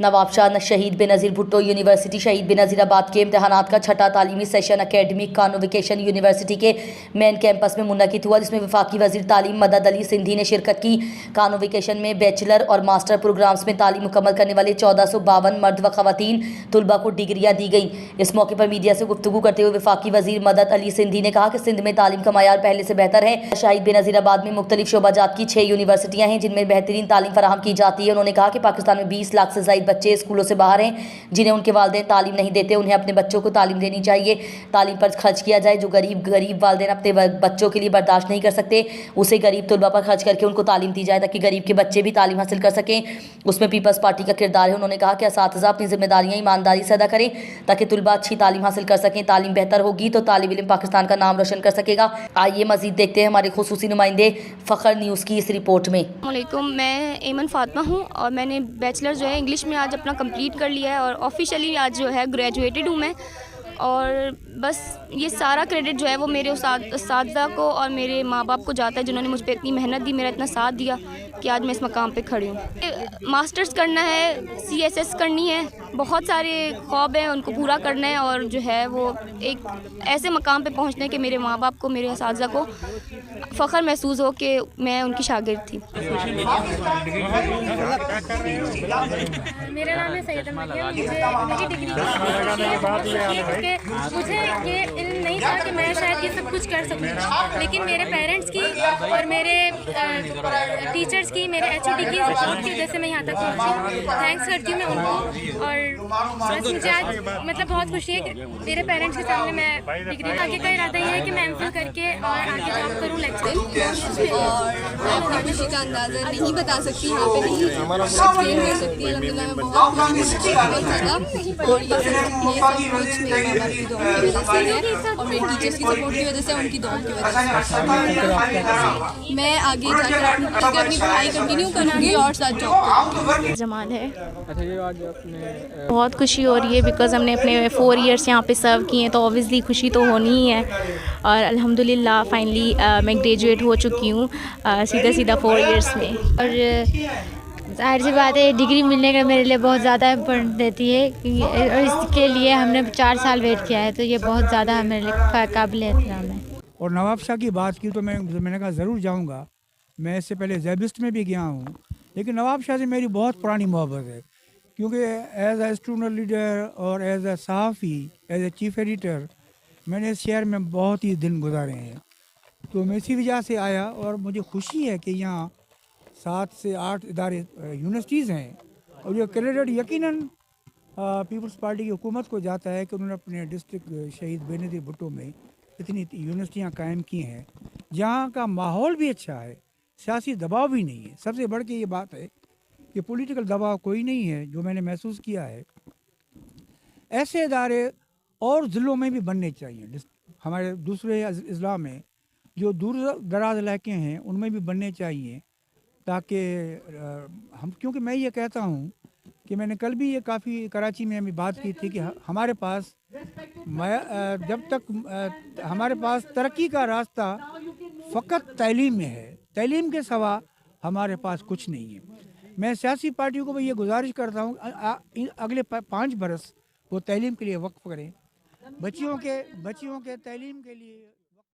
नवाब शाह शहीद बेनज़ीर भुट्टो यूनिवर्सिटी शहीद बेनज़ीराबाद के इम्तहानात का छठा तालीमी सेशन एकेडमिक कॉन्वोकेशन यूनिवर्सिटी के मेन कैंपस में मुनक़िद हुआ, जिसमें वफाकी वज़ीर तालीम मदद अली सिंधी ने शिरकत की। कॉन्वोकेशन में बैचलर और मास्टर प्रोग्राम्स में तालीम मुकम्मल करने वाले 1452 मर्द व ख़वातीन तलबा को डिग्रियाँ दी गई। इस मौके पर मीडिया से गुफ्तगू करते हुए वफाकी वज़ीर मदद अली सिंधी ने कहा कि सिंध में तालीम का मयार पहले से बेहतर है। शहीद बेनज़ीराबाद में मुख्तलिफ शोबाजात की 6 यूनिवर्सिटियाँ हैं जिनमें बेहतरीन तालीम फराहम की जाती है। उन्होंने कहा कि पाकिस्तान में 20 लाख से ज़ायद बच्चे स्कूलों से बाहर हैं जिन्हें उनके वालिदैन तालीम नहीं देते। उन्हें अपने बच्चों को तालीम देनी चाहिए, तालीम पर खर्च किया जाए। जो गरीब वालिदैन अपने बच्चों के लिए बर्दाश्त नहीं कर सकते, उसे गरीब तलबा पर खर्च करके उनको तालीम दी जाए ताकि गरीब के बच्चे भी तालीम हासिल कर सकें। उसमें पीपल्स पार्टी का किरदार है। उन्होंने कहा कि असातिज़ा अपनी जिम्मेदारियाँ ईमानदारी से अदा करें ताकि तलबा अच्छी तालीम हासिल कर सकें। तालीम बेहतर होगी तो तालिब इल्म पाकिस्तान का नाम रोशन कर सकेगा। आइए मज़ीद देखते हैं हमारे खुसूसी नुमाइंदे फ़ख्र न्यूज़ की इस रिपोर्ट में। मैं एमन फातिमा हूँ और मैंने बैचलर जो है इंग्लिश में आज अपना कंप्लीट कर लिया है और ऑफिशियली आज जो है ग्रेजुएटेड हूँ मैं। और बस ये सारा क्रेडिट जो है वो मेरे उस्तादा को और मेरे माँ बाप को जाता है जिन्होंने मुझ पर इतनी मेहनत दी, मेरा इतना साथ दिया कि आज मैं इस मकाम पे खड़ी हूँ। मास्टर्स करना है, CSS करनी है, बहुत सारे ख्वाब हैं उनको पूरा करना है और जो है वो एक ऐसे मकाम पे पहुँचने के मेरे माँ बाप को, मेरे उस्तादा को फ़ख्र महसूस हो कि मैं उनकी शागिर्द थी। मेरा नाम है सैयदा मरियम। मेरी डिग्री मुझे ये इल्म नहीं था कि मैं शायद ये सब कुछ कर सकूँ, लेकिन मेरे पेरेंट्स की और मेरे टीचर्स की, मेरे HOD की सपोर्ट की वजह से मैं यहाँ तक पहुँची। थैंक्स करती हूँ मैं उनको। और बस मुझे आज मतलब बहुत खुशी है कि मेरे पेरेंट्स के सामने मैं डिग्री, आगे का इरादा ये है कि मैं MPhil करके और आगे जॉब करूँ लेक्चर। और मैं अपनी खुशी का अंदाज़ा नहीं बता सकती, यहाँ पे नहीं एक्सप्लेन कर सकती। अल्हम्दुलिल्लाह मैं बहुत ज़्यादा, और ये सब कुछ मेरे माँ बाप की दुआ की वजह से है और मेरे टीचर्स की सपोर्ट की वजह से, उनकी दुआ की वजह से। मैं आगे जाकर अपनी पढ़ाई कंटिन्यू करूँगी और साथ जॉब करूँगी। जमाल है। अच्छा, ये आज अपने बहुत खुशी हो रही है बिकॉज़ हमने अपने 4 इयर्स यहाँ पे सर्व किए हैं, तो ऑब्वियसली खुशी तो होनी ही है। और अल्हम्दुलिल्लाह फाइनली मैं ग्रेजुएट हो चुकी हूँ सीधा 4 इयर्स में। और ज़ाहिर सी बात है डिग्री मिलने का मेरे लिए बहुत ज़्यादा इम्पोर्टेंट रहती है और इसके लिए हमने 4 साल वेट किया है, तो ये बहुत ज़्यादा मेरे लिए काबिल एहतराम है। और नवाब शाह की बात की तो मैंने कहा ज़रूर जाऊंगा। मैं इससे पहले ज़ैबिस्ट में भी गया हूँ, लेकिन नवाब शाह से मेरी बहुत पुरानी मोहब्बत है, क्योंकि एज ए स्टूडेंट लीडर और एज ए सहाफ़ी, एज ए चीफ एडिटर मैंने इस शहर में बहुत ही दिन गुजारे हैं। तो मैं इसी वजह से आया और मुझे खुशी है कि यहाँ 7 से 8 इदारे यूनिवर्सिटीज़ हैं और ये क्रेडिट यकीनन पीपल्स पार्टी की हुकूमत को जाता है कि उन्होंने अपने डिस्ट्रिक्ट शहीद बेनज़ीर भुट्टो में इतनी यूनिवर्सिटियाँ कायम की हैं जहाँ का माहौल भी अच्छा है, सियासी दबाव भी नहीं है। सबसे बढ़ के ये बात है कि पॉलिटिकल दबाव कोई नहीं है, जो मैंने महसूस किया है। ऐसे इदारे और ज़िलों में भी बनने चाहिए, हमारे दूसरे अज़ला में जो दूर दराज इलाके हैं उनमें भी बनने चाहिए, ताकि हम, क्योंकि मैं ये कहता हूँ कि मैंने कल भी ये काफ़ी कराची में हमें बात की थी कि हमारे पास जब तक हमारे पास तरक्की का रास्ता फ़कत तालीम में है, तालीम के सिवा हमारे पास कुछ नहीं है। मैं सियासी पार्टियों को भी ये गुजारिश करता हूँ अगले 5 बरस वो तालीम के लिए वक्फ करें, बच्चियों के तालीम के लिए।